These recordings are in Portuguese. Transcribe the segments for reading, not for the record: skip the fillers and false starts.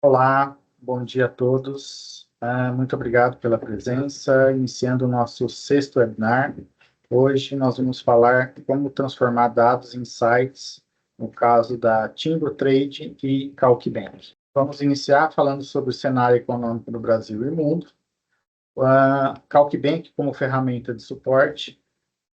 Olá, bom dia a todos. Muito obrigado pela presença. Iniciando o nosso sexto webinar. Hoje nós vamos falar como transformar dados em insights, no caso da Timbro Trade e Calcbank. Vamos iniciar falando sobre o cenário econômico no Brasil e mundo. Calcbank como ferramenta de suporte,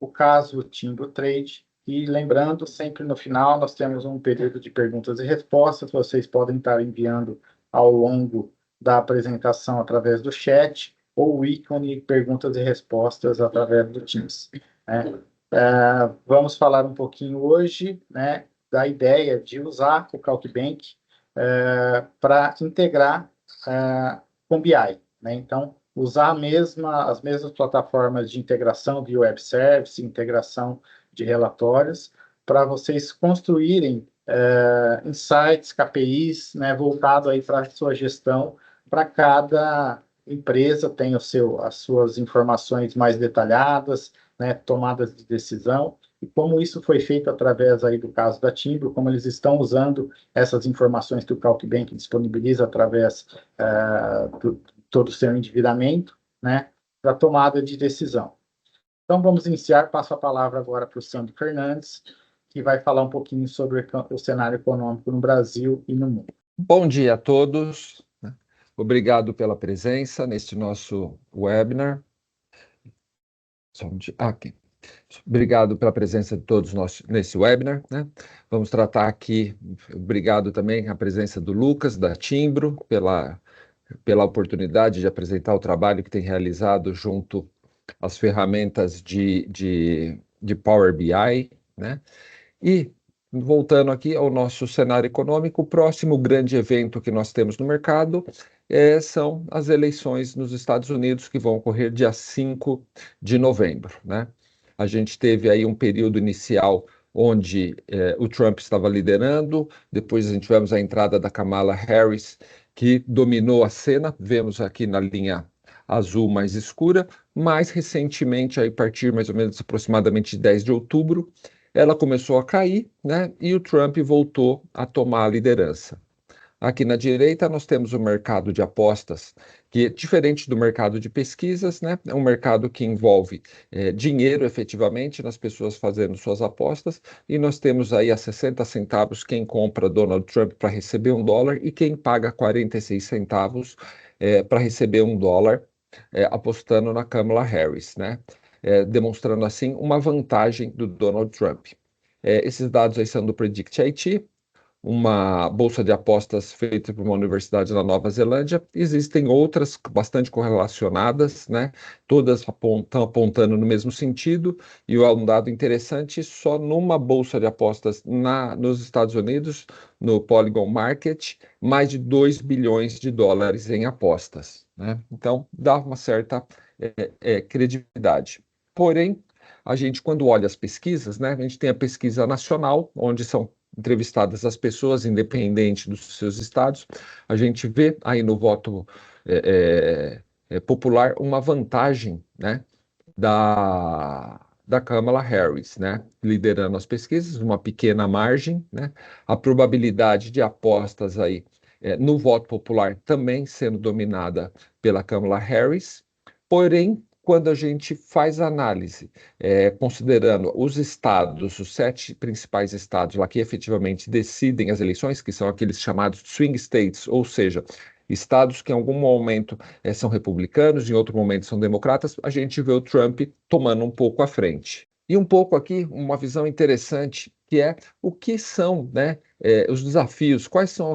o caso Timbro Trade. E lembrando, sempre no final nós temos um período de perguntas e respostas. Vocês podem estar enviando ao longo da apresentação através do chat ou o ícone perguntas e respostas através do Teams, né? Vamos falar um pouquinho hoje, né, da ideia de usar o CalcBank para integrar com BI, né? Então, usar as mesmas plataformas de integração via web service, integração de relatórios, para vocês construírem insights, KPIs, né, voltado aí para a sua gestão, para cada empresa tem as suas informações mais detalhadas, né, tomadas de decisão, e como isso foi feito através aí do caso da Timbro, como eles estão usando essas informações que o CalcBank disponibiliza através do todo o seu endividamento, né, para tomada de decisão. Então, vamos iniciar. Passo a palavra agora para o Sandro Fernandes, que vai falar um pouquinho sobre o cenário econômico no Brasil e no mundo. Bom dia a todos, né? Obrigado pela presença neste nosso webinar. Aqui. Obrigado pela presença de todos nós nesse webinar, né? Vamos tratar aqui, obrigado também à presença do Lucas, da Timbro, pela oportunidade de apresentar o trabalho que tem realizado junto às ferramentas de Power BI, né? E, voltando aqui ao nosso cenário econômico, o próximo grande evento que nós temos no mercado são as eleições nos Estados Unidos, que vão ocorrer dia 5 de novembro, né? A gente teve aí um período inicial onde o Trump estava liderando, depois a gente tivemos a entrada da Kamala Harris, que dominou a cena, vemos aqui na linha azul mais escura, mais recentemente, aí, a partir mais ou menos aproximadamente de 10 de outubro, ela começou a cair, né? E o Trump voltou a tomar a liderança. Aqui na direita nós temos o mercado de apostas, que é diferente do mercado de pesquisas, né? É um mercado que envolve dinheiro efetivamente nas pessoas fazendo suas apostas, e nós temos aí a 60 centavos quem compra Donald Trump para receber $1 e quem paga 46 centavos para receber $1 apostando na Kamala Harris, né? Demonstrando assim uma vantagem do Donald Trump. Esses dados aí são do Predict IT, uma bolsa de apostas feita por uma universidade na Nova Zelândia. Existem outras bastante correlacionadas, né? Todas estão apontando no mesmo sentido, e um dado interessante, só numa bolsa de apostas nos Estados Unidos, no Polygon Market, mais de 2 bilhões de dólares em apostas, né? Então, dá uma certa credibilidade. Porém, a gente, quando olha as pesquisas, né, a gente tem a pesquisa nacional, onde são entrevistadas as pessoas, independente dos seus estados. A gente vê aí no voto popular uma vantagem, né, da Kamala Harris, né, liderando as pesquisas, uma pequena margem, né, a probabilidade de apostas aí no voto popular também sendo dominada pela Kamala Harris, porém, quando a gente faz a análise, considerando os estados, os 7 principais estados lá que efetivamente decidem as eleições, que são aqueles chamados swing states, ou seja, estados que em algum momento são republicanos, em outro momento são democratas, a gente vê o Trump tomando um pouco à frente. E um pouco aqui, uma visão interessante, que é o que são, né, os desafios, quais são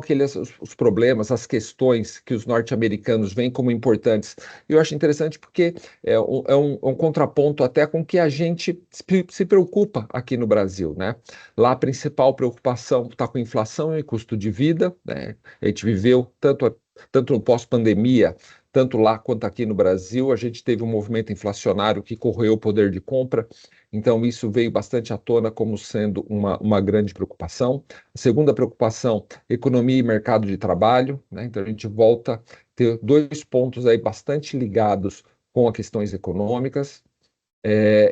os problemas, as questões que os norte-americanos veem como importantes. Eu acho interessante porque é um contraponto até com o que a gente se preocupa aqui no Brasil, né? Lá a principal preocupação está com inflação e custo de vida, né? A gente viveu tanto no pós-pandemia, tanto lá quanto aqui no Brasil, a gente teve um movimento inflacionário que corroeu o poder de compra, então isso veio bastante à tona como sendo uma grande preocupação. A segunda preocupação, economia e mercado de trabalho, né? Então a gente volta a ter 2 pontos aí bastante ligados com as questões econômicas.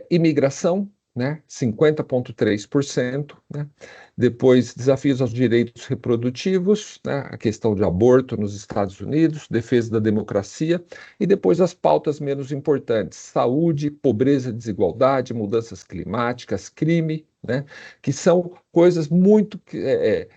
Imigração, né, 50,3%, né? Depois, desafios aos direitos reprodutivos, né, a questão de aborto nos Estados Unidos, defesa da democracia, e depois as pautas menos importantes, saúde, pobreza, desigualdade, mudanças climáticas, crime, né, que são coisas muito,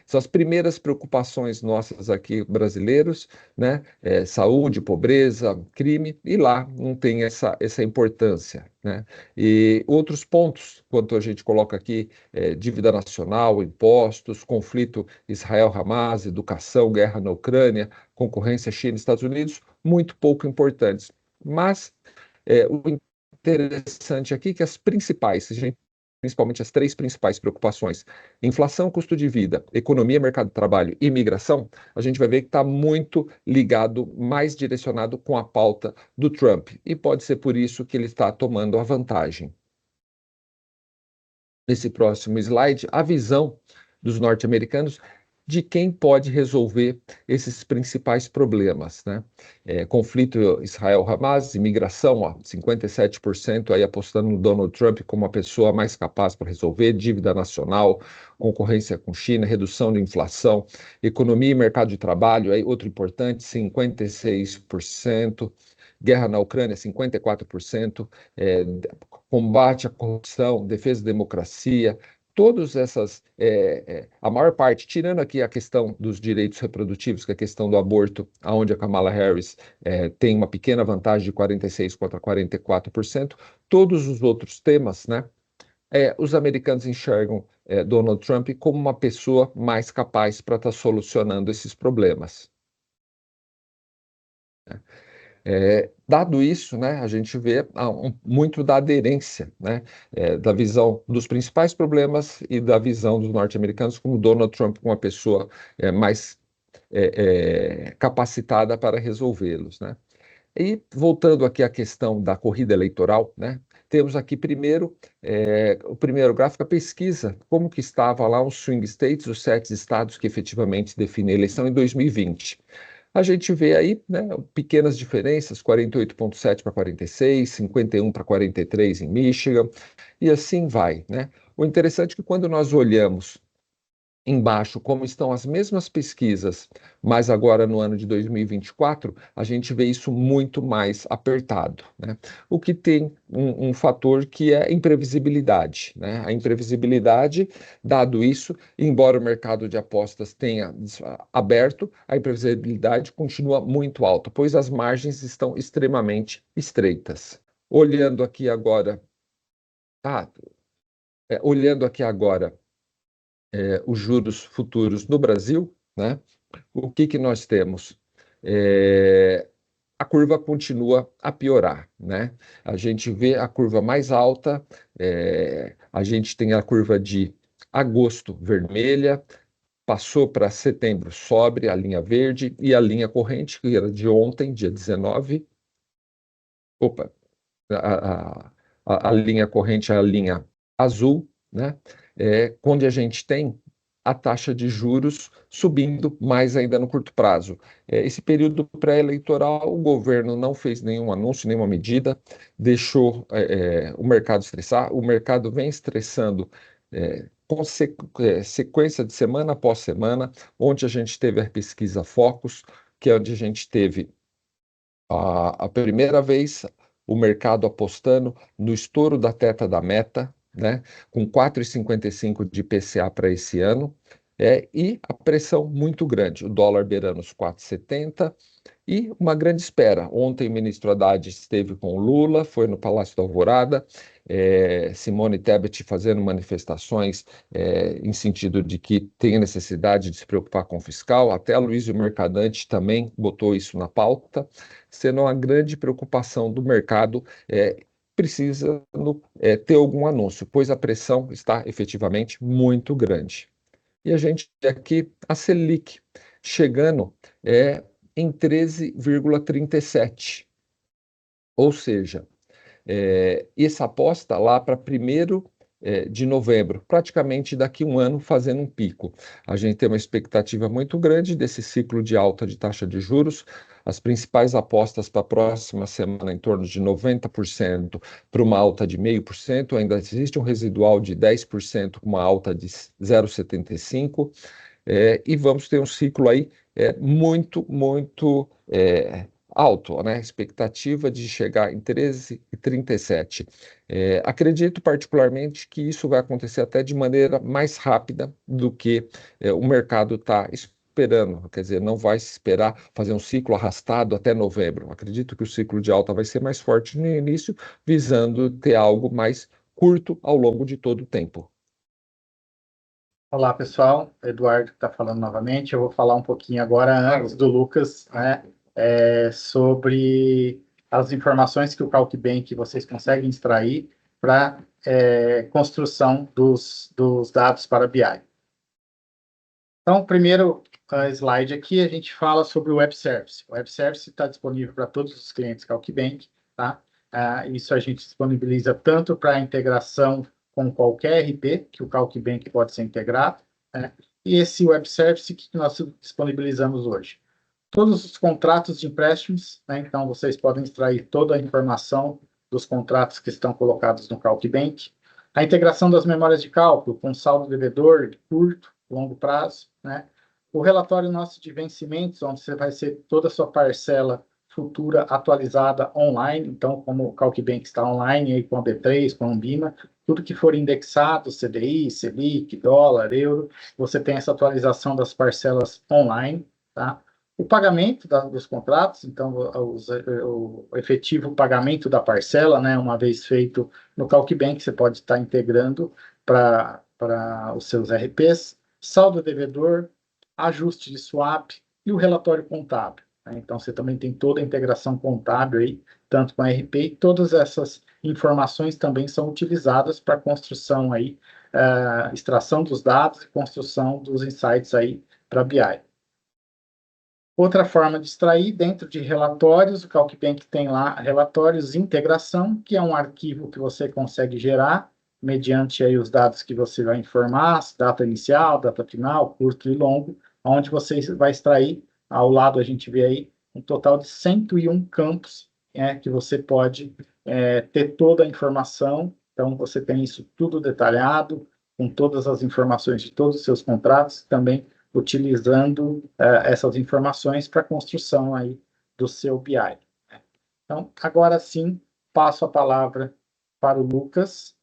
são as primeiras preocupações nossas aqui brasileiros, né, saúde, pobreza, crime, e lá não tem essa importância, né? E outros pontos, quanto a gente coloca aqui, dívida nacional, impostos, conflito Israel-Hamas, educação, guerra na Ucrânia, concorrência China e Estados Unidos, muito pouco importantes. Mas o interessante aqui é que as principais, principalmente as três principais preocupações, inflação, custo de vida, economia, mercado de trabalho e imigração, a gente vai ver que está muito ligado, mais direcionado com a pauta do Trump. E pode ser por isso que ele está tomando a vantagem. Nesse próximo slide, a visão dos norte-americanos de quem pode resolver esses principais problemas, né? Conflito Israel-Hamas, imigração, ó, 57% aí apostando no Donald Trump como a pessoa mais capaz para resolver, dívida nacional, concorrência com China, redução da inflação, economia e mercado de trabalho, aí outro importante, 56%, guerra na Ucrânia, 54%, combate à corrupção, defesa da democracia, todas essas, a maior parte, tirando aqui a questão dos direitos reprodutivos, que é a questão do aborto, onde a Kamala Harris tem uma pequena vantagem de 46% contra 44%, todos os outros temas, né, os americanos enxergam Donald Trump como uma pessoa mais capaz para estar solucionando esses problemas. Dado isso, né, a gente vê muito da aderência, né, da visão dos principais problemas e da visão dos norte-americanos como Donald Trump, uma pessoa mais capacitada para resolvê-los, né? E voltando aqui à questão da corrida eleitoral, né, temos aqui primeiro, o primeiro gráfico, a pesquisa, como que estava lá os swing states, os 7 estados que efetivamente definem a eleição em 2020. A gente vê aí, né, pequenas diferenças, 48,7 para 46, 51 para 43 em Michigan, e assim vai, né? O interessante é que quando nós olhamos embaixo como estão as mesmas pesquisas, mas agora no ano de 2024, a gente vê isso muito mais apertado, né? O que tem um fator que é imprevisibilidade, né? A imprevisibilidade, dado isso, embora o mercado de apostas tenha aberto, a imprevisibilidade continua muito alta, pois as margens estão extremamente estreitas. Olhando aqui agora, olhando aqui agora os juros futuros no Brasil, né? O que nós temos? A curva continua a piorar, né? A gente vê a curva mais alta, a gente tem a curva de agosto vermelha, passou para setembro sobe, a linha verde, e a linha corrente, que era de ontem, dia 19. Opa, a linha corrente é a linha azul, né? Onde a gente tem a taxa de juros subindo mais ainda no curto prazo. Esse período pré-eleitoral, o governo não fez nenhum anúncio, nenhuma medida, deixou o mercado estressar, o mercado vem estressando com sequência de semana após semana, onde a gente teve a pesquisa Focus, que é onde a gente teve a primeira vez o mercado apostando no estouro da teta da meta, né, com 4,55 de IPCA para esse ano, e a pressão muito grande, o dólar beirando os 4,70 e uma grande espera. Ontem o ministro Haddad esteve com o Lula, foi no Palácio da Alvorada, Simone Tebet fazendo manifestações em sentido de que tem necessidade de se preocupar com o fiscal, até a Luiz Mercadante também botou isso na pauta, sendo uma grande preocupação do mercado, precisa ter algum anúncio, pois a pressão está efetivamente muito grande. E a gente aqui, a Selic, chegando em 13,37. Ou seja, essa aposta lá para 1º de novembro, praticamente daqui a um ano, fazendo um pico. A gente tem uma expectativa muito grande desse ciclo de alta de taxa de juros. As principais apostas para a próxima semana em torno de 90% para uma alta de 0,5%, ainda existe um residual de 10% com uma alta de 0,75%, e vamos ter um ciclo aí muito alto, né? Expectativa de chegar em 13,37. Acredito particularmente que isso vai acontecer até de maneira mais rápida do que o mercado está esperando, quer dizer, não vai se esperar fazer um ciclo arrastado até novembro. Acredito que o ciclo de alta vai ser mais forte no início, visando ter algo mais curto ao longo de todo o tempo. Olá, pessoal. Eduardo está falando novamente. Eu vou falar um pouquinho agora, antes do Lucas, né, sobre as informações que o CalcBank vocês conseguem extrair para construção dos dados para BI. Então, primeiro slide aqui, a gente fala sobre o Web Service. O Web Service está disponível para todos os clientes CalcBank, tá? Isso a gente disponibiliza tanto para a integração com qualquer RP, que o CalcBank pode ser integrado, né? E esse Web Service que nós disponibilizamos hoje. Todos os contratos de empréstimos, né? Então, vocês podem extrair toda a informação dos contratos que estão colocados no CalcBank. A integração das memórias de cálculo com saldo devedor de curto, longo prazo, né? O relatório nosso de vencimentos, onde você vai ser toda a sua parcela futura atualizada online, então, como o CalcBank está online, aí com a B3, com a Ambima, tudo que for indexado, CDI, Selic, dólar, euro, você tem essa atualização das parcelas online, tá? O pagamento dos contratos, então, o efetivo pagamento da parcela, né, uma vez feito no CalcBank, você pode estar integrando para os seus RPs, saldo devedor, ajuste de swap e o relatório contábil, né? Então, você também tem toda a integração contábil aí, tanto com a RP, e todas essas informações também são utilizadas para a construção aí, extração dos dados e construção dos insights aí para BI. Outra forma de extrair, dentro de relatórios, o CalcBank tem lá relatórios de integração, que é um arquivo que você consegue gerar, mediante aí os dados que você vai informar, data inicial, data final, curto e longo, onde você vai extrair, ao lado a gente vê aí, um total de 101 campos, que você pode ter toda a informação. Então, você tem isso tudo detalhado, com todas as informações de todos os seus contratos, também utilizando essas informações para a construção aí do seu BI. Então, agora sim, passo a palavra para o Lucas,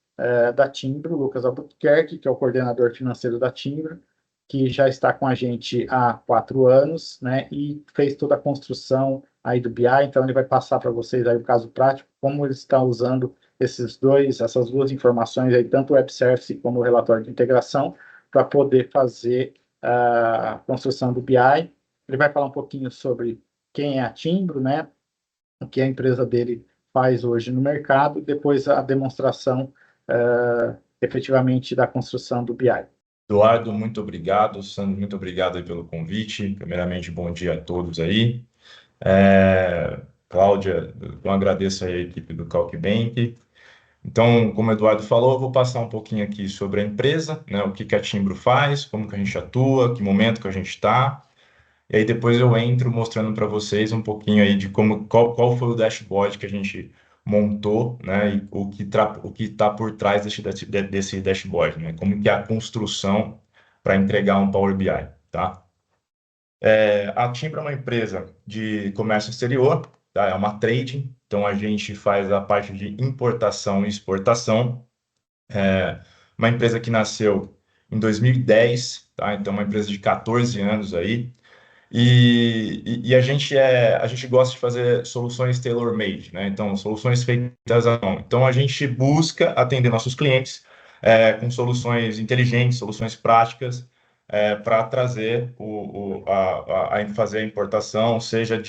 da Timbro, Lucas Albuquerque, que é o coordenador financeiro da Timbro, que já está com a gente há 4 anos, né, e fez toda a construção aí do BI, então ele vai passar para vocês aí o caso prático, como ele está usando essas duas informações aí, tanto o Web Service como o relatório de integração, para poder fazer a construção do BI. Ele vai falar um pouquinho sobre quem é a Timbro, né, o que a empresa dele faz hoje no mercado, e depois a demonstração efetivamente da construção do BI. Eduardo, muito obrigado. Sandro, muito obrigado aí pelo convite. Primeiramente, bom dia a todos aí. Cláudia, eu agradeço aí a equipe do CalcBank. Então, como o Eduardo falou, eu vou passar um pouquinho aqui sobre a empresa, né, o que a Timbro faz, como que a gente atua, que momento que a gente está. E aí depois eu entro mostrando para vocês um pouquinho aí de qual foi o dashboard que a gente montou, né, e o que está por trás desse dashboard, né, como que é a construção para entregar um Power BI, tá? A Timbro é uma empresa de comércio exterior, tá? É uma trading, então a gente faz a parte de importação e exportação. Uma empresa que nasceu em 2010, tá? Então uma empresa de 14 anos aí. E a gente gosta de fazer soluções tailor-made, né? Então, soluções feitas à mão. Então, a gente busca atender nossos clientes com soluções inteligentes, soluções práticas, para trazer fazer a importação, seja a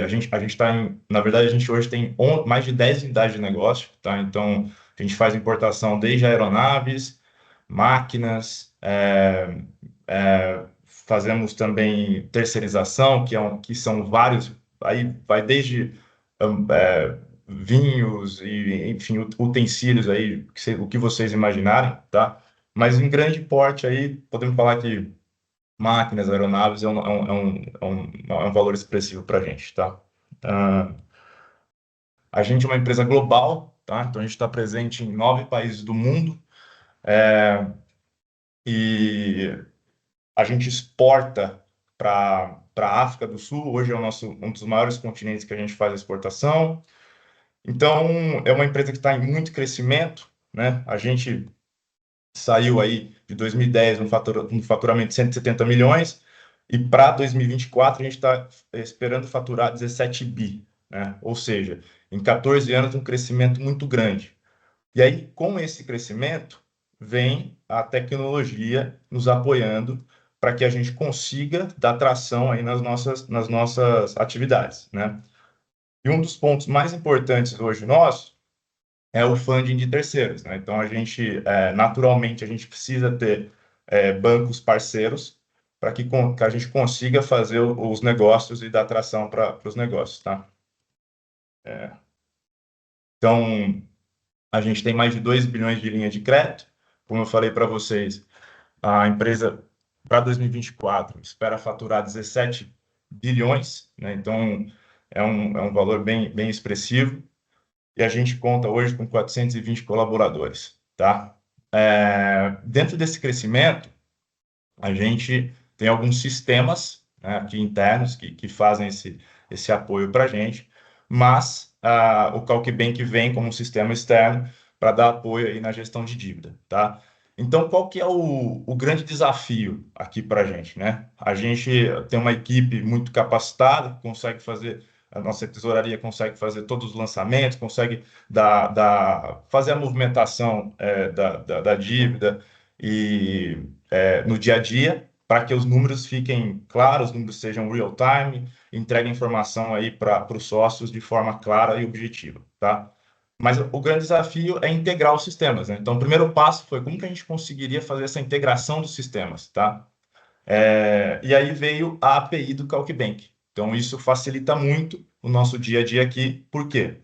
gente está na verdade, a gente hoje tem mais de 10 unidades de negócio, tá? Então, a gente faz importação desde aeronaves, máquinas, fazemos também terceirização, que são vários, aí vai desde vinhos e, enfim, utensílios aí, o que vocês imaginarem, tá? Mas em grande porte aí, podemos falar que máquinas, aeronaves, é um valor expressivo para a gente, tá? A gente é uma empresa global, tá? Então, a gente está presente em 9 países do mundo, e a gente exporta para a África do Sul. Hoje é um dos maiores continentes que a gente faz exportação. Então, é uma empresa que está em muito crescimento, né? A gente saiu aí de 2010 um faturamento de 170 milhões, e para 2024 a gente está esperando faturar 17 bi, né? Ou seja, em 14 anos um crescimento muito grande. E aí, com esse crescimento, vem a tecnologia nos apoiando para que a gente consiga dar tração aí nas nossas atividades, né? E um dos pontos mais importantes hoje nosso é o funding de terceiros, né? Então, naturalmente, a gente precisa ter bancos parceiros para que a gente consiga fazer os negócios e dar tração para os negócios, tá? Então, a gente tem mais de 2 bilhões de linha de crédito. Como eu falei para vocês, a empresa, para 2024, espera faturar 17 bilhões, né? Então, é um valor bem expressivo. E a gente conta hoje com 420 colaboradores, tá? Dentro desse crescimento, a gente tem alguns sistemas, né, aqui internos que fazem esse apoio para a gente, mas o KalkBank vem como um sistema externo para dar apoio aí na gestão de dívida, tá? Então, qual que é o grande desafio aqui para a gente, né? A gente tem uma equipe muito capacitada, consegue fazer, a nossa tesouraria consegue fazer todos os lançamentos, consegue fazer a movimentação da dívida e no dia a dia, para que os números fiquem claros, os números sejam real time, entreguem informação aí para os sócios de forma clara e objetiva, tá? Mas o grande desafio é integrar os sistemas, né? Então, o primeiro passo foi como que a gente conseguiria fazer essa integração dos sistemas, tá? E aí veio a API do KalkBank. Então, isso facilita muito o nosso dia a dia aqui. Por quê?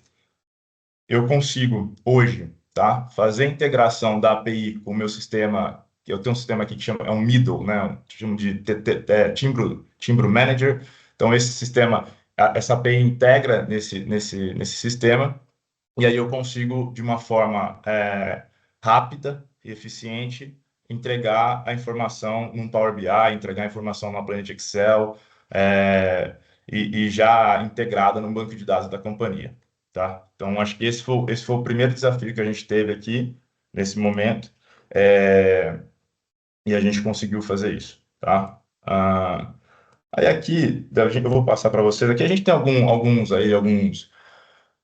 Eu consigo, hoje, tá, fazer a integração da API com o meu sistema. Eu tenho um sistema aqui que chama, um middle, né? Chamo de Timbro Manager. Então, esse sistema, essa API integra nesse sistema, e aí eu consigo, de uma forma rápida e eficiente, entregar a informação num Power BI, entregar a informação numa planilha de Excel, e já integrada no banco de dados da companhia, tá? Então, acho que esse foi o primeiro desafio que a gente teve aqui, nesse momento, e a gente conseguiu fazer isso, tá? Aí aqui, eu vou passar para vocês, aqui a gente tem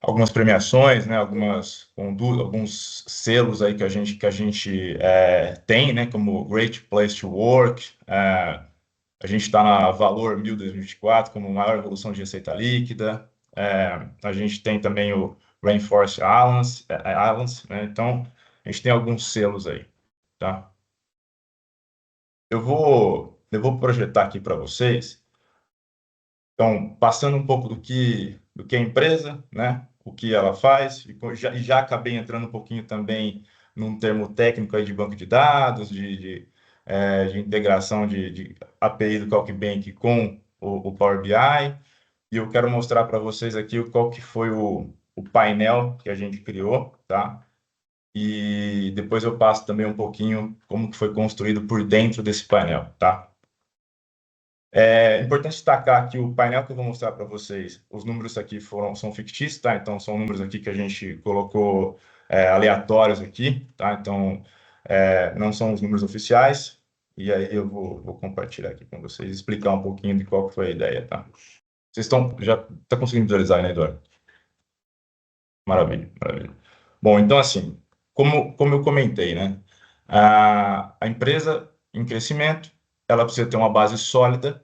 algumas premiações, né, alguns selos aí que a gente tem, né, como Great Place to Work. A gente está na Valor 1000 2024 como maior evolução de receita líquida. A gente tem também o Rainforest Islands, né? Então, a gente tem alguns selos aí, tá? Eu vou projetar aqui para vocês. Então, passando um pouco do que é a empresa, né? O que ela faz, e já acabei entrando um pouquinho também num termo técnico aí de banco de dados, de integração de API do KalkBank com o Power BI, e eu quero mostrar para vocês aqui qual que foi o painel que a gente criou, tá? E depois eu passo também um pouquinho como que foi construído por dentro desse painel, tá? É importante destacar que o painel que eu vou mostrar para vocês, os números aqui são fictícios, tá? Então, são números aqui que a gente colocou aleatórios aqui, tá? Então, não são os números oficiais. E aí eu vou compartilhar aqui com vocês, explicar um pouquinho de qual foi a ideia, tá? Vocês já tá conseguindo visualizar, né, Eduardo? Maravilha, maravilha. Bom, então, assim, como eu comentei, né? A empresa em crescimento, ela precisa ter uma base sólida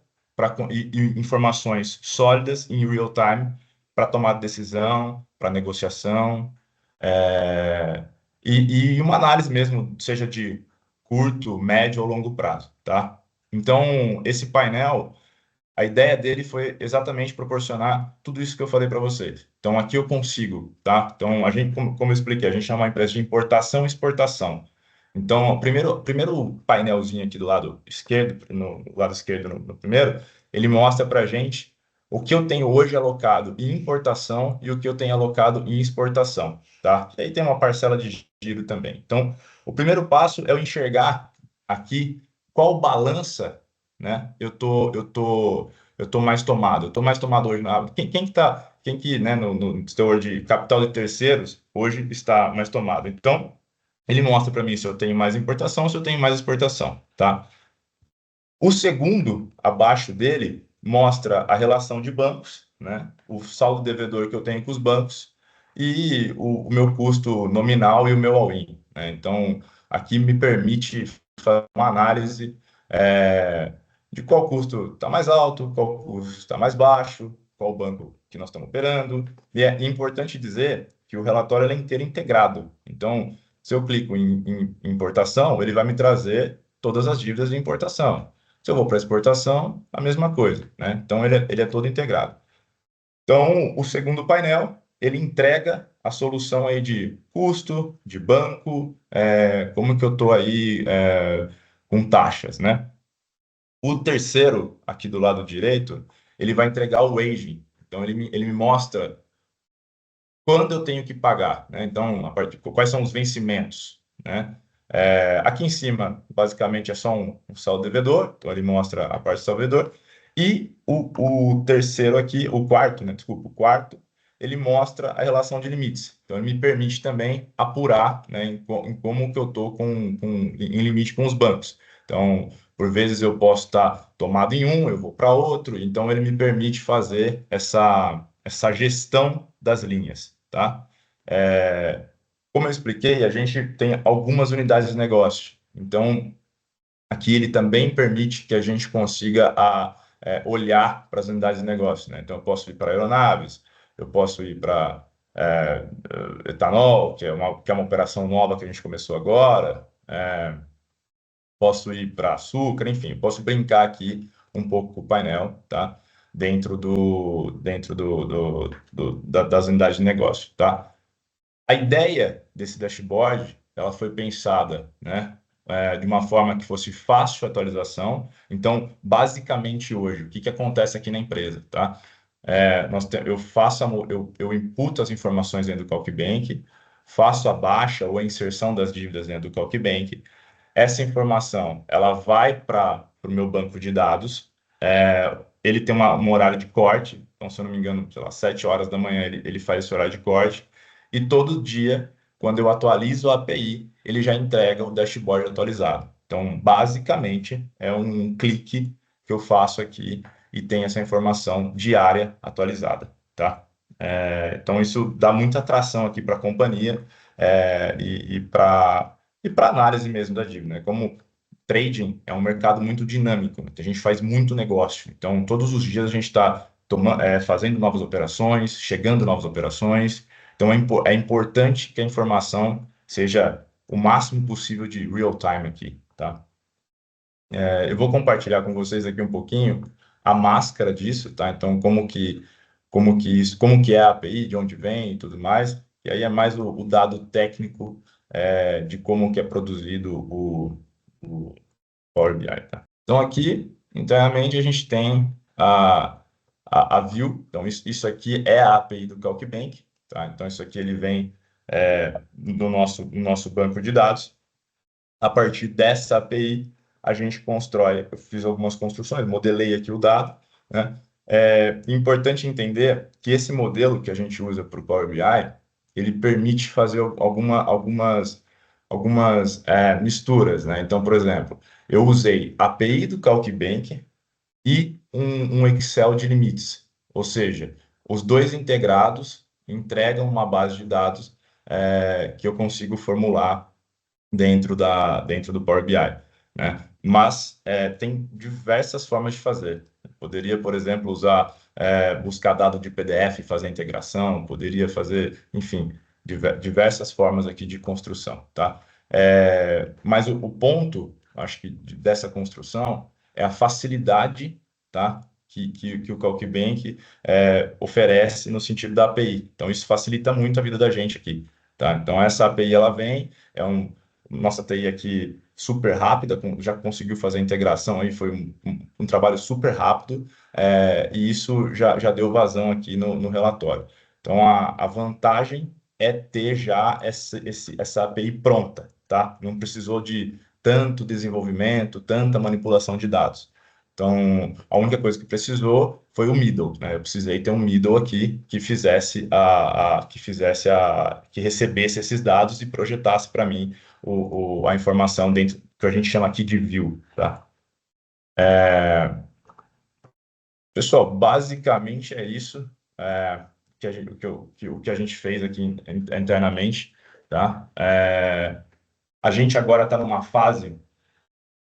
e informações sólidas em real time para tomar decisão, para negociação, e uma análise mesmo, seja de curto, médio ou longo prazo, tá? Então, esse painel, a ideia dele foi exatamente proporcionar tudo isso que eu falei para vocês. Então, aqui eu consigo, tá? Então, a gente, como eu expliquei, a gente é uma empresa de importação e exportação. Então, o primeiro painelzinho aqui do lado esquerdo, no lado esquerdo, no primeiro, ele mostra para a gente o que eu tenho hoje alocado em importação e o que eu tenho alocado em exportação, tá? E aí tem uma parcela de giro também. Então, o primeiro passo é eu enxergar aqui qual balança, né, eu tô mais tomado. Eu tô mais tomado hoje quem que, né, no teor de capital de terceiros hoje está mais tomado. Então, ele mostra para mim se eu tenho mais importação ou se eu tenho mais exportação, tá? O segundo, abaixo dele, mostra a relação de bancos, né? O saldo devedor que eu tenho com os bancos e o meu custo nominal e o meu all-in, né? Então, aqui me permite fazer uma análise de qual custo está mais alto, qual custo está mais baixo, qual banco que nós estamos operando. E é importante dizer que o relatório ele é inteiro integrado. Então, se eu clico em importação, ele vai me trazer todas as dívidas de importação. Se eu vou para exportação, a mesma coisa, né? Então, ele é todo integrado. Então, o segundo painel, ele entrega a solução aí de custo, de banco, como que eu estou aí com taxas, né? O terceiro, aqui do lado direito, ele vai entregar o aging. Então, ele me mostra quando eu tenho que pagar, né? Então, quais são os vencimentos, né? Aqui em cima, basicamente, é só um saldo devedor, então ele mostra a parte do saldo devedor. E o terceiro aqui, o quarto, né? Desculpa, o quarto, ele mostra a relação de limites. Então, ele me permite também apurar, né, em como que eu estou em limite com os bancos. Então, por vezes eu posso estar tomado em um, eu vou para outro, então ele me permite fazer essa gestão das linhas, tá? Como eu expliquei, a gente tem algumas unidades de negócio. Então, aqui ele também permite que a gente consiga olhar para as unidades de negócio, né? Então, eu posso ir para aeronaves, eu posso ir para etanol, que é uma operação nova que a gente começou agora, posso ir para açúcar, enfim, posso brincar aqui um pouco com o painel, tá? Das unidades de negócio, tá? A ideia desse dashboard, ela foi pensada, né, de uma forma que fosse fácil a atualização. Então, basicamente hoje, o que acontece aqui na empresa, tá? Eu imputo as informações dentro do CalcBank, faço a baixa ou a inserção das dívidas dentro do CalcBank. Essa informação, ela vai para o meu banco de dados. Ele tem um horário de corte, então, se eu não me engano, sei lá, 7 horas da manhã ele faz esse horário de corte. E todo dia, quando eu atualizo a API, ele já entrega o dashboard atualizado. Então, basicamente, é um clique que eu faço aqui e tem essa informação diária atualizada, tá? Então, isso dá muita atração aqui para a companhia e para análise mesmo da dívida, né? Como trading é um mercado muito dinâmico, a gente faz muito negócio. Então, todos os dias a gente está fazendo novas operações, chegando novas operações. Então, é importante que a informação seja o máximo possível de real time aqui, tá? Eu vou compartilhar com vocês aqui um pouquinho a máscara disso, tá? Então, como que é a API, de onde vem e tudo mais. E aí é mais o dado técnico de como que é produzido o Power BI, tá? Então, aqui, internamente, a gente tem a view. Então, isso aqui é a API do CalcBank, tá? Então, isso aqui ele vem do nosso banco de dados. A partir dessa API, a gente constrói, eu fiz algumas construções, modelei aqui o dado, né? É importante entender que esse modelo que a gente usa para o Power BI, ele permite fazer algumas misturas, né? Então, por exemplo, eu usei a API do CalcBank e um Excel de limites, ou seja, os dois integrados entregam uma base de dados que eu consigo formular dentro do Power BI, né? Mas tem diversas formas de fazer. Poderia, por exemplo, buscar dado de PDF e fazer a integração, poderia fazer, enfim, diversas formas aqui de construção, tá? Mas o ponto, acho que dessa construção é a facilidade, tá? Que o CalcBank oferece no sentido da API. Então, isso facilita muito a vida da gente aqui, tá? Então, essa API, ela vem, nossa TI aqui super rápida, já conseguiu fazer a integração aí, foi um trabalho super rápido, e isso já deu vazão aqui no relatório. Então, a vantagem é ter já essa API pronta, tá? Não precisou de tanto desenvolvimento, tanta manipulação de dados. Então, a única coisa que precisou foi o middle, né? Eu precisei ter um middle aqui que que recebesse esses dados e projetasse para mim a informação dentro que a gente chama aqui de view, tá? Pessoal, basicamente é isso que a gente fez aqui internamente, tá? A gente agora está numa fase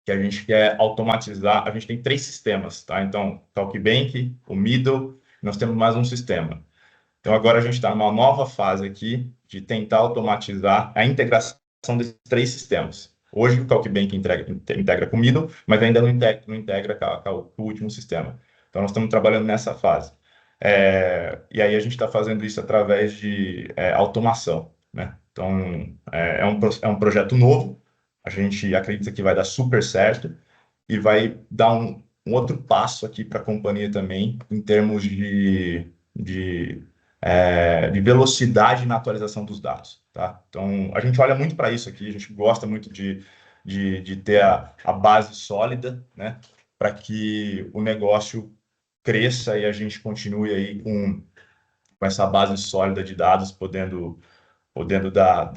que a gente quer automatizar. A gente tem 3 sistemas, tá? Então, Talkbank, o Middle, nós temos mais um sistema. Então, agora a gente está numa nova fase aqui de tentar automatizar a integração desses 3 sistemas. Hoje, o Talkbank integra com o Middle, mas ainda não integra com o último sistema. Então, nós estamos trabalhando nessa fase. E aí, a gente está fazendo isso através de automação, né? Então, é um projeto novo. A gente acredita que vai dar super certo e vai dar um outro passo aqui para a companhia também, em termos de velocidade na atualização dos dados, tá? Então, a gente olha muito para isso aqui, a gente gosta muito de ter a base sólida, né? Para que o negócio cresça e a gente continue aí com essa base sólida de dados, podendo dar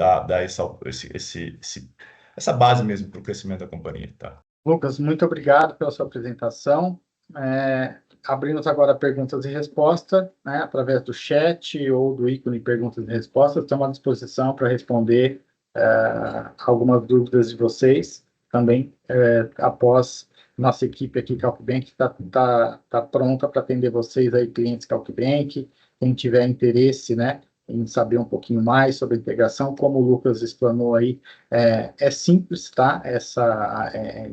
essa base mesmo para o crescimento da companhia, tá? Lucas, muito obrigado pela sua apresentação. Abrimos agora perguntas e respostas, né, através do chat ou do ícone perguntas e respostas. Estamos à disposição para responder algumas dúvidas de vocês. Também, após nossa equipe aqui, Talkbank, está pronta para atender vocês aí, clientes Talkbank. Quem tiver interesse, né, em saber um pouquinho mais sobre a integração, como o Lucas explanou aí, é simples, tá?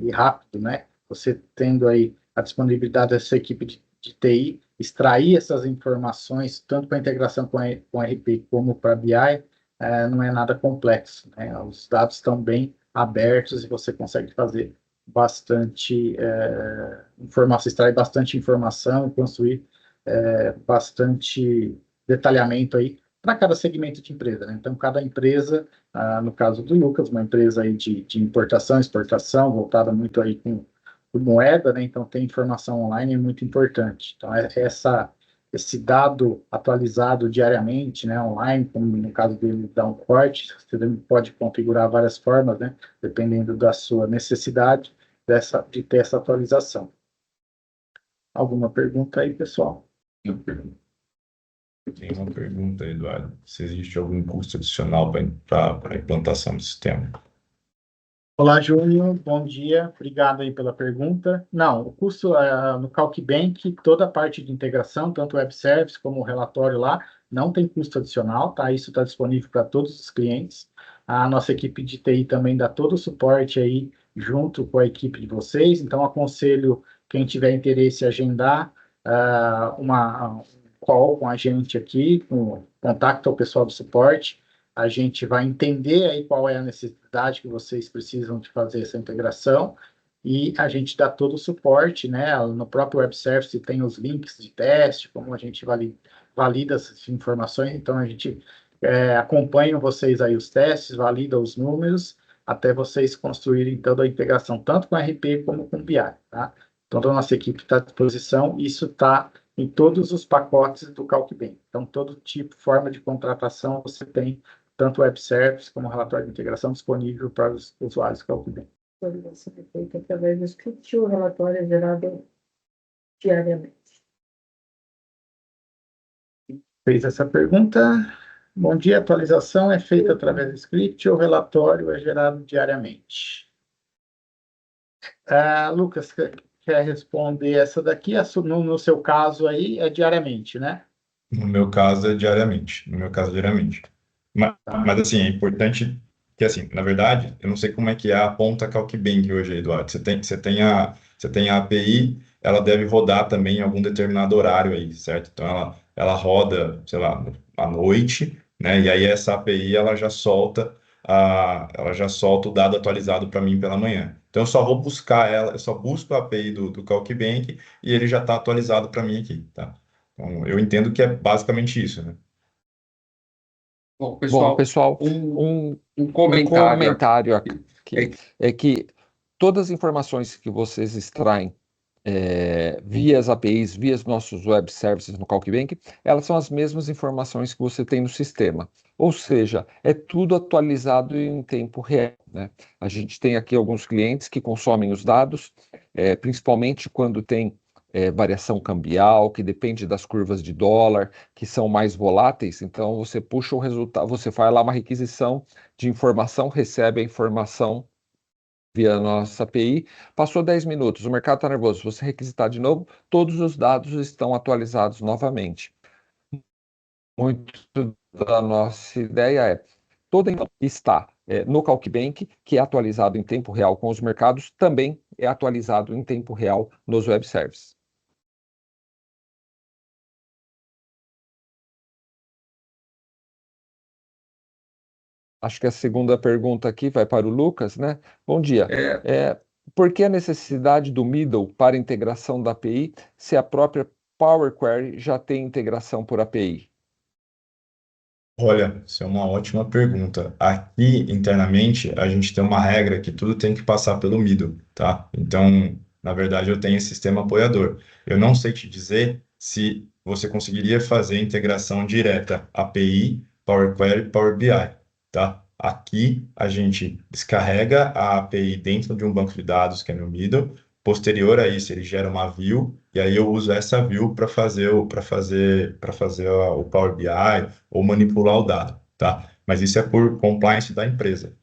E rápido, né? Você tendo aí a disponibilidade dessa equipe de TI, extrair essas informações, tanto para integração com RP como para BI, não é nada complexo, né? Os dados estão bem abertos e você consegue fazer bastante informação, extrair bastante informação e construir bastante detalhamento aí para cada segmento de empresa, né? Então, cada empresa, no caso do Lucas, uma empresa aí de importação, exportação, voltada muito aí com moeda, né? Então, tem informação online é muito importante. Então, esse dado atualizado diariamente, né, online, como no caso dele dá um corte, você pode configurar várias formas, né, dependendo da sua necessidade de ter essa atualização. Alguma pergunta aí, pessoal? Tem uma pergunta, Eduardo. Se existe algum custo adicional para a implantação do sistema? Olá, Júnior. Bom dia. Obrigado aí pela pergunta. Não, o custo no Talkbank, toda a parte de integração, tanto o web service como o relatório lá, não tem custo adicional, tá? Isso está disponível para todos os clientes. A nossa equipe de TI também dá todo o suporte aí junto com a equipe de vocês. Então, aconselho quem tiver interesse em agendar uma call com a gente aqui, contacta o pessoal do suporte. A gente vai entender aí qual é a necessidade que vocês precisam de fazer essa integração e a gente dá todo o suporte, né? No próprio web service tem os links de teste, como a gente valida essas informações, então a gente acompanha vocês aí os testes, valida os números, até vocês construírem toda a integração, tanto com RP como com BI, tá? Então, a nossa equipe está à disposição, isso está em todos os pacotes do Talkbank. Então, todo tipo, forma de contratação, você tem tanto web service como relatório de integração disponível para os usuários do Talkbank. A atualização é feita através do script ou o relatório é gerado diariamente? Fez essa pergunta. Bom dia, a atualização é feita através do script ou o relatório é gerado diariamente? Lucas, quer responder essa daqui? No seu caso aí, é diariamente, né? No meu caso, é diariamente. Mas assim, é importante que, assim, na verdade, eu não sei como é que é a ponta Talkbank hoje, Eduardo. Você tem a API, ela deve rodar também em algum determinado horário aí, certo? Então, ela roda, sei lá, à noite, né? E aí essa API, ela já solta ela já solta o dado atualizado para mim pela manhã. Então, eu só vou buscar ela, eu só busco a API do CalcBank e ele já está atualizado para mim aqui, tá? Então, eu entendo que é basicamente isso, né? Bom, Bom, pessoal, pessoal, um um comentário comentário aqui. aqui é que todas as informações que vocês extraem via as APIs, via os nossos web services no CalcBank, elas são as mesmas informações que você tem no sistema. Ou seja, é tudo atualizado em tempo real, né? A gente tem aqui alguns clientes que consomem os dados, principalmente quando tem variação cambial, que depende das curvas de dólar, que são mais voláteis. Então, você puxa o resultado, você faz lá uma requisição de informação, recebe a informação via a nossa API, passou 10 minutos, o mercado está nervoso, se você requisitar de novo, todos os dados estão atualizados novamente. Muito da nossa ideia toda informação que está no CalcBank, que é atualizado em tempo real com os mercados, também é atualizado em tempo real nos web services. Acho que a segunda pergunta aqui vai para o Lucas, né? Bom dia. Por que a necessidade do middle para integração da API se a própria Power Query já tem integração por API? Olha, isso é uma ótima pergunta. Aqui, internamente, a gente tem uma regra que tudo tem que passar pelo middle, tá? Então, na verdade, eu tenho esse sistema apoiador. Eu não sei te dizer se você conseguiria fazer integração direta API, Power Query, Power BI, tá? Aqui, a gente descarrega a API dentro de um banco de dados, que é no middle. Posterior a isso, ele gera uma view, e aí eu uso essa view para fazer o Power BI, ou manipular o dado, tá? Mas isso é por compliance da empresa.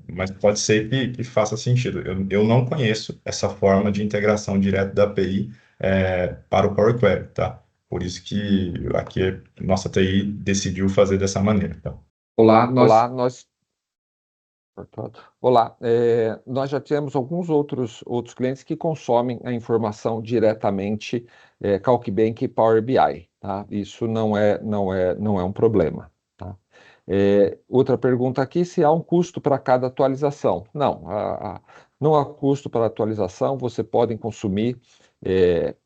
Mas pode ser que faça sentido. Eu não conheço essa forma de integração direta da API para o Power Query, tá? Por isso que aqui nossa TI decidiu fazer dessa maneira, tá? Olá, Nós já temos alguns outros clientes que consomem a informação diretamente CalcBank e Power BI, tá? Isso não é um problema, tá? Outra pergunta aqui, se há um custo para cada atualização. Não, não há custo para atualização, você pode consumir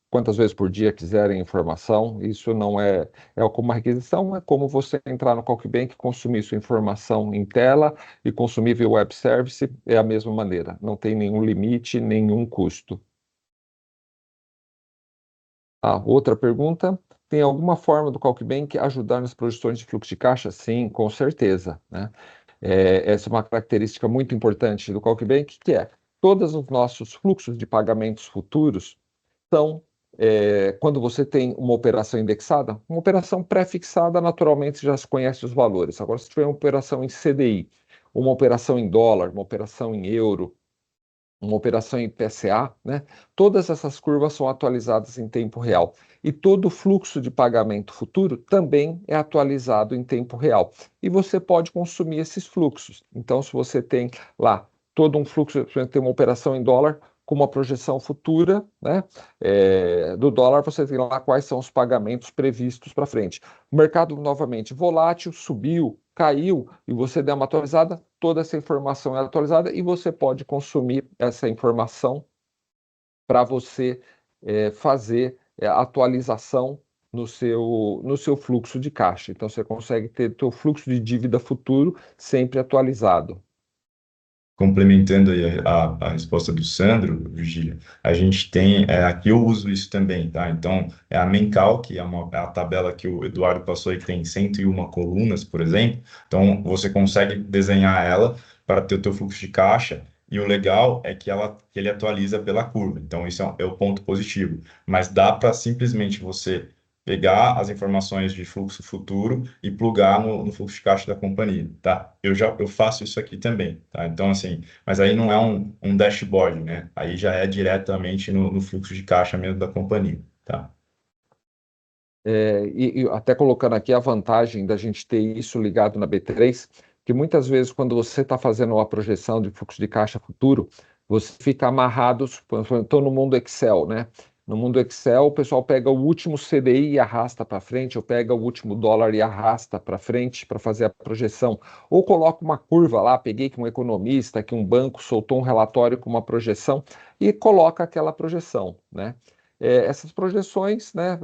quantas vezes por dia quiserem informação, isso não é como uma requisição, é como você entrar no CalcBank, consumir sua informação em tela e consumir via web service, é a mesma maneira, não tem nenhum limite, nenhum custo. Outra pergunta, tem alguma forma do CalcBank ajudar nas projeções de fluxo de caixa? Sim, com certeza, né? Essa é uma característica muito importante do CalcBank, que é todos os nossos fluxos de pagamentos futuros são, quando você tem uma operação indexada, uma operação pré-fixada, naturalmente já se conhece os valores. Agora, se tiver uma operação em CDI, uma operação em dólar, uma operação em euro, uma operação em PSA, né? Todas essas curvas são atualizadas em tempo real. E todo o fluxo de pagamento futuro também é atualizado em tempo real. E você pode consumir esses fluxos. Então, se você tem lá todo um fluxo, você tem uma operação em dólar com uma projeção futura, né, do dólar, você tem lá quais são os pagamentos previstos para frente. O mercado, novamente, volátil, subiu, caiu, e você der uma atualizada, toda essa informação é atualizada e você pode consumir essa informação para você fazer a atualização no seu fluxo de caixa. Então, você consegue ter o seu fluxo de dívida futuro sempre atualizado. Complementando aí a resposta do Sandro, Virgília, a gente tem, aqui eu uso isso também, tá? Então, é a Mencal, que é a tabela que o Eduardo passou e que tem 101 colunas, por exemplo. Então, você consegue desenhar ela para ter o teu fluxo de caixa, e o legal é que ele atualiza pela curva. Então, isso é o ponto positivo. Mas dá para simplesmente você pegar as informações de fluxo futuro e plugar no fluxo de caixa da companhia, tá? Eu faço isso aqui também, tá? Então, assim, mas aí não é um dashboard, né? Aí já é diretamente no fluxo de caixa mesmo da companhia, tá? E até colocando aqui a vantagem da gente ter isso ligado na B3, que muitas vezes quando você está fazendo uma projeção de fluxo de caixa futuro, você fica amarrado, estou no mundo Excel, né? No mundo Excel, o pessoal pega o último CDI e arrasta para frente, ou pega o último dólar e arrasta para frente para fazer a projeção. Ou coloca uma curva lá, peguei que um economista, que um banco soltou um relatório com uma projeção e coloca aquela projeção, né? Essas projeções, né?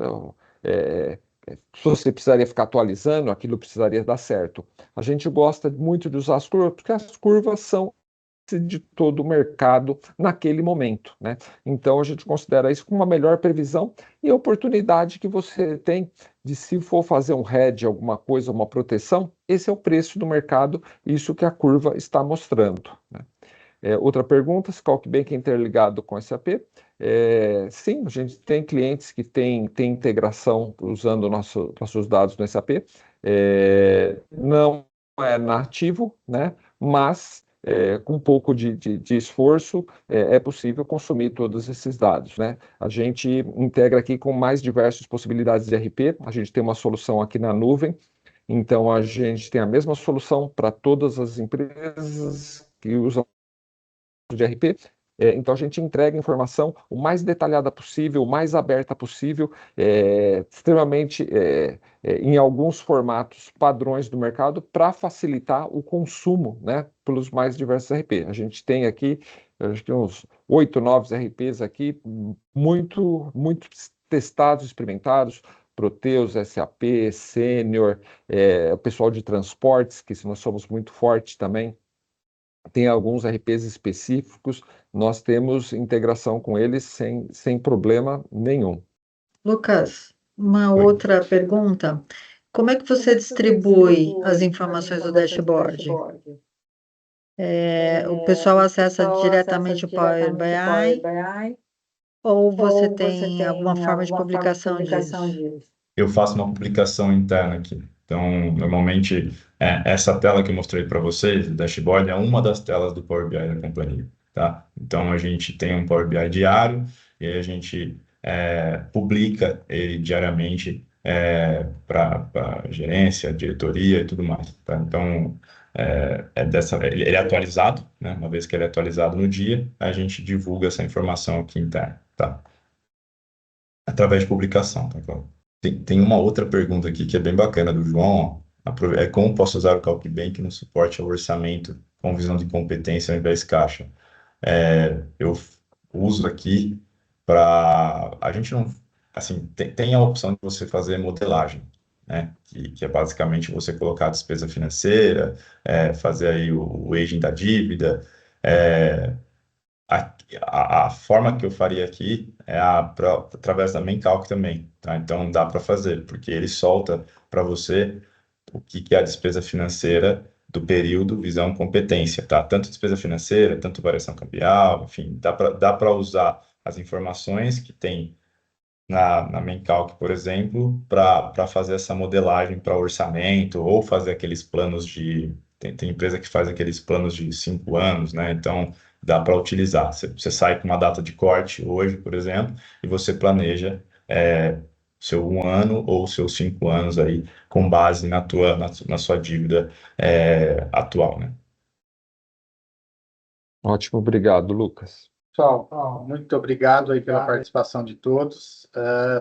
Se você precisaria ficar atualizando, aquilo precisaria dar certo. A gente gosta muito de usar as curvas, porque as curvas são de todo o mercado naquele momento, né? Então a gente considera isso como uma melhor previsão e a oportunidade que você tem de, se for fazer um hedge, alguma coisa, uma proteção, esse é o preço do mercado, isso que a curva está mostrando, né? Outra pergunta, se CalcBank é interligado com SAP? Sim, a gente tem clientes que têm integração usando nossos dados no SAP. Não é nativo, né? Mas com um pouco de esforço é possível consumir todos esses dados, né? A gente integra aqui com mais diversas possibilidades de RP. A gente tem uma solução aqui na nuvem. Então, a gente tem a mesma solução para todas as empresas que usam de RP. Então, a gente entrega informação o mais detalhada possível, o mais aberta possível, extremamente em alguns formatos padrões do mercado para facilitar o consumo, né, pelos mais diversos RP. A gente tem aqui, acho que uns 8, 9 RPs aqui, muito testados, experimentados, Proteus, SAP, Sênior, o pessoal de transportes, que nós somos muito fortes também. Tem alguns RPs específicos, nós temos integração com eles sem problema nenhum. Lucas, uma outra pergunta. Como é que você distribui as informações do dashboard? O pessoal acessa diretamente o Power BI ou você tem alguma forma de publicação disso? Eu faço uma publicação interna aqui. Então, normalmente, essa tela que eu mostrei para vocês, o dashboard, é uma das telas do Power BI da companhia, tá? Então, a gente tem um Power BI diário e aí a gente publica ele diariamente para gerência, diretoria e tudo mais, tá? Então, ele é atualizado, né? Uma vez que ele é atualizado no dia, a gente divulga essa informação aqui interna, tá? Através de publicação, tá claro? Tem uma outra pergunta aqui que é bem bacana, do João. Como posso usar o CalcBank no suporte ao orçamento com visão de competência ao invés de caixa? Eu uso aqui para... A gente não... Assim, tem a opção de você fazer modelagem, né? Que é basicamente você colocar a despesa financeira, fazer aí o aging da dívida. A forma que eu faria aqui é através da MemCalc também, tá? Então dá para fazer, porque ele solta para você o que é a despesa financeira do período visão competência, tá? Tanto despesa financeira, tanto variação cambial, enfim, dá para usar as informações que tem na MemCalc, por exemplo, para fazer essa modelagem para orçamento ou fazer aqueles planos de... Tem empresa que faz aqueles planos de 5 anos, né? Então, dá para utilizar. Você sai com uma data de corte hoje, por exemplo, e você planeja seu 1 ano ou seus 5 anos aí, com base na sua dívida atual, né? Ótimo, obrigado, Lucas. Pessoal, muito obrigado aí pela participação de todos.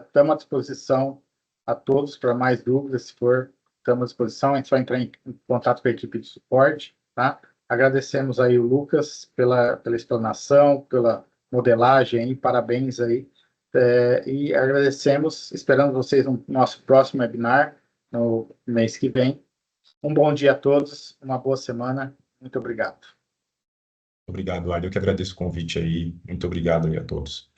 Estamos à disposição a todos para mais dúvidas, se for, estamos à disposição. A gente vai entrar em contato com a equipe de suporte, tá? Agradecemos aí o Lucas pela explanação, pela modelagem aí, parabéns aí. E agradecemos, esperando vocês no nosso próximo webinar, no mês que vem. Um bom dia a todos, uma boa semana. Muito obrigado. Obrigado, Eduardo. Eu que agradeço o convite aí. Muito obrigado aí a todos.